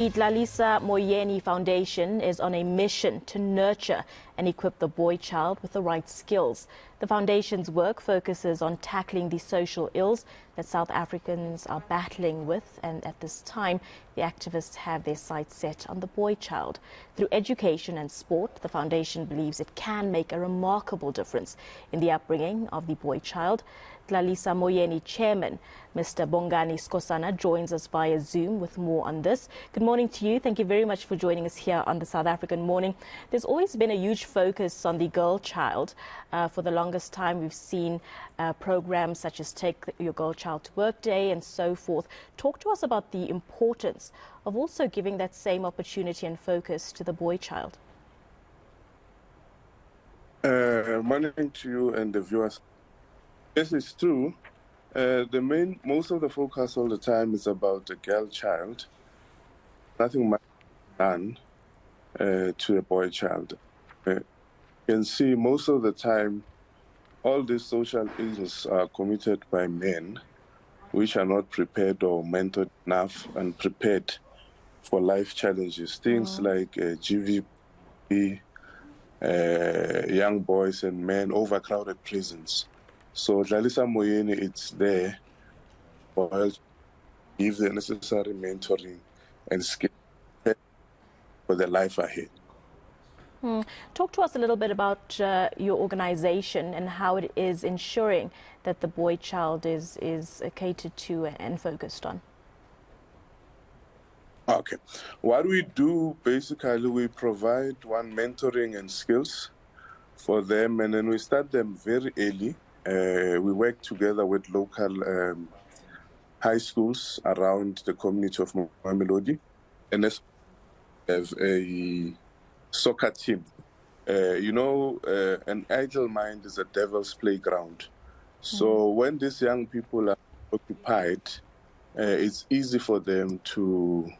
The Dlalisa Moyeni Foundation is on a mission to nurture and equip the boy child with the right skills. The foundation's work focuses on tackling the social ills that South Africans are battling with, and at this time, the activists have their sights set on the boy child. Through education and sport, the foundation believes it can make a remarkable difference in the upbringing of the boy child. Dlalisa Moyeni chairman, Mr. Bongani Skosana, joins us via Zoom with more on this. Good morning to you. Thank you very much for joining us here on the South African Morning. There's always been a huge focus on the girl child. For the longest time, we've seen programs such as Take Your Girl Child to Work Day and so forth. Talk to us about the importance of also giving that same opportunity and focus to the boy child. Morning to you and the viewers. Yes, it's true. Most of the focus all the time is about the girl child. Nothing much done to a boy child. You can see most of the time all these social ills are committed by men which are not prepared or mentored enough and prepared for life challenges. Things like GVP, young boys and men, overcrowded prisons. So Dlalisa Moyeni, it's there for help, give the necessary mentoring and skill for the life ahead. Talk to us a little bit about your organization and how it is ensuring that the boy child is catered to and focused on. Okay. What we do, basically, we provide mentoring and skills for them, and then we start them very early. We work together with local high schools around the community of Mamelodi, and as have a soccer team. An idle mind is a devil's playground. So when these young people are occupied, it's easy for them to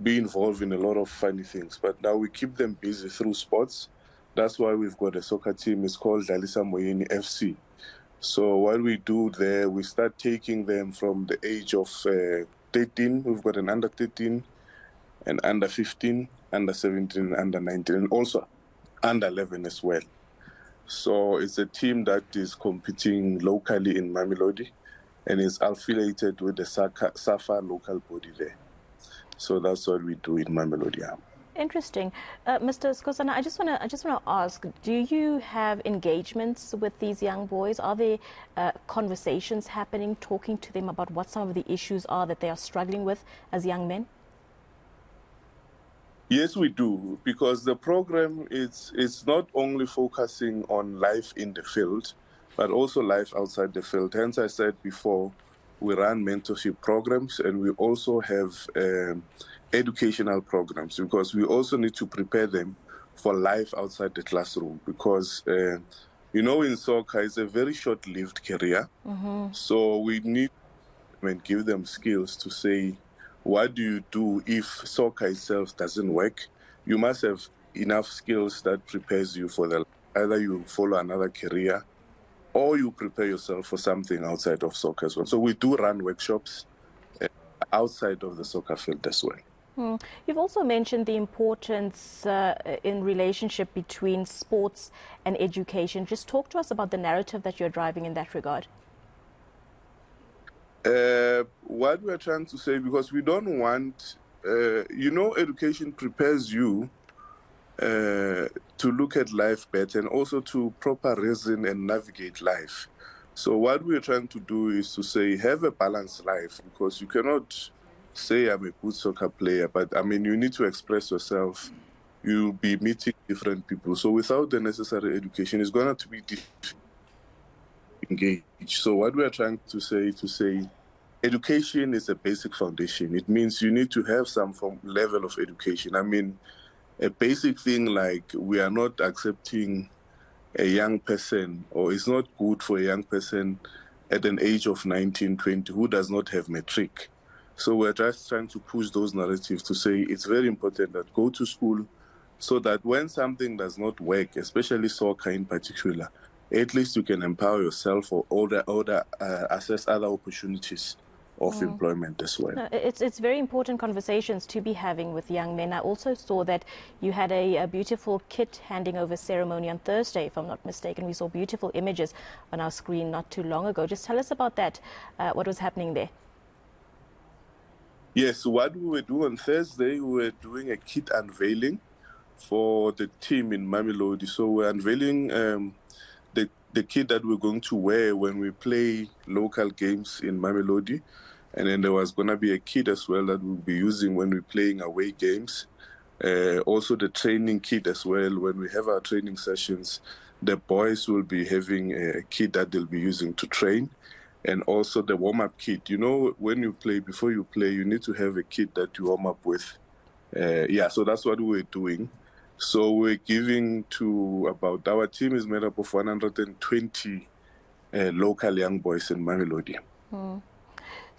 be involved in a lot of funny things. But now we keep them busy through sports. That's why we've got a soccer team. It's called Dlalisa Moyeni FC. So what we do there, we start taking them from the age of 13. We've got an under 13, an under 15, under 17, under 19, and also under 11 as well. So it's a team that is competing locally in Mamelodi and is affiliated with the SAFA local body there. So that's what we do in Mamelodi. Interesting. Mr. Skosana, I just want to ask, do you have engagements with these young boys? Are there conversations happening, talking to them about what some of the issues are that they are struggling with as young men? Yes, we do, because the program is not only focusing on life in the field, but also life outside the field. Hence, I said before, we run mentorship programs, and we also have educational programs, because we also need to prepare them for life outside the classroom, because in soccer it's a very short-lived career. So we need to give them skills to say, what do you do if soccer itself doesn't work? You must have enough skills that prepares you for either you follow another career or you prepare yourself for something outside of soccer as well. So we do run workshops outside of the soccer field as well. You've also mentioned the importance in relationship between sports and education. Just talk to us about the narrative that you're driving in that regard. What we're trying to say, because we don't want, education prepares you to look at life better and also to proper reason and navigate life. So what we're trying to do is to say, have a balanced life, because you cannot say I'm a good soccer player, but you need to express yourself. You'll be meeting different people. So without the necessary education, it's going to be difficult to engage. So what we are trying to say, education is a basic foundation. It means you need to have some level of education. A basic thing like we are not accepting a young person, or it's not good for a young person at an age of 19, 20 who does not have matric. So we're just trying to push those narratives to say it's very important that go to school so that when something does not work, especially soccer in particular, at least you can empower yourself or assess other opportunities of employment as well. It's very important conversations to be having with young men. I also saw that you had a beautiful kit handing over ceremony on Thursday, if I'm not mistaken. We saw beautiful images on our screen not too long ago. Just tell us about that, what was happening there. Yes, what we were doing on Thursday, we were doing a kit unveiling for the team in Mamelodi. So we're unveiling the kit that we're going to wear when we play local games in Mamelodi. And then there was going to be a kit as well that we'll be using when we're playing away games. Also the training kit as well. When we have our training sessions, the boys will be having a kit that they'll be using to train. And also the warm-up kit. You know, when you play, before you play, you need to have a kit that you warm up with. So that's what we're doing. So we're giving to about, our team is made up of 120 local young boys in Mamelodi.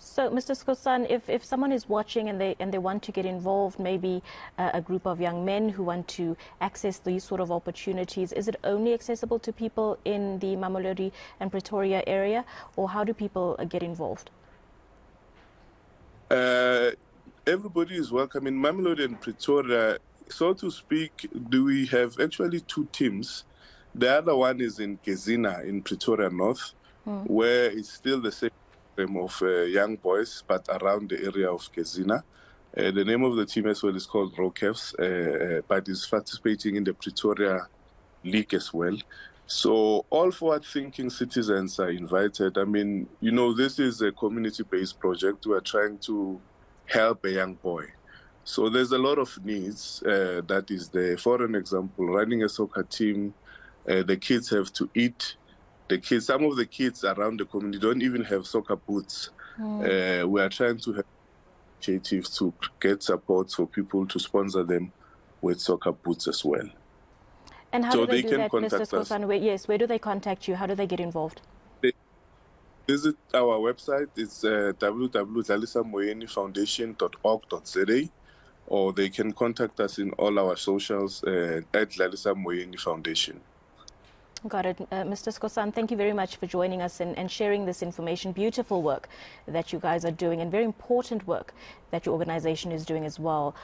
So, Mr. Skosana, if someone is watching and they want to get involved, maybe a group of young men who want to access these sort of opportunities, is it only accessible to people in the Mamelodi and Pretoria area, or how do people get involved? Everybody is welcome. In Mamelodi and Pretoria, so to speak, we have actually two teams. The other one is in Skosana in Pretoria North, where it's still the same of young boys, but around the area of Skosana. The name of the team as well is called Rockers, but is participating in the Pretoria League as well. So all forward-thinking citizens are invited. I mean, you know, this is a community-based project. We are trying to help a young boy. So there's a lot of needs that is there. For an example, running a soccer team, the kids have to eat. Some of the kids around the community don't even have soccer boots. We are trying to have initiatives to get support for people to sponsor them with soccer boots as well. And how so do they do that, Mr. Skosana? Yes, where do they contact you? How do they get involved? They visit our website. It's www.dlalisamoyenifoundation.org.za, or they can contact us in all our socials at Dlalisa Moyeni Foundation. Got it. Mr. Skosana, thank you very much for joining us and sharing this information. Beautiful work that you guys are doing, and very important work that your organization is doing as well.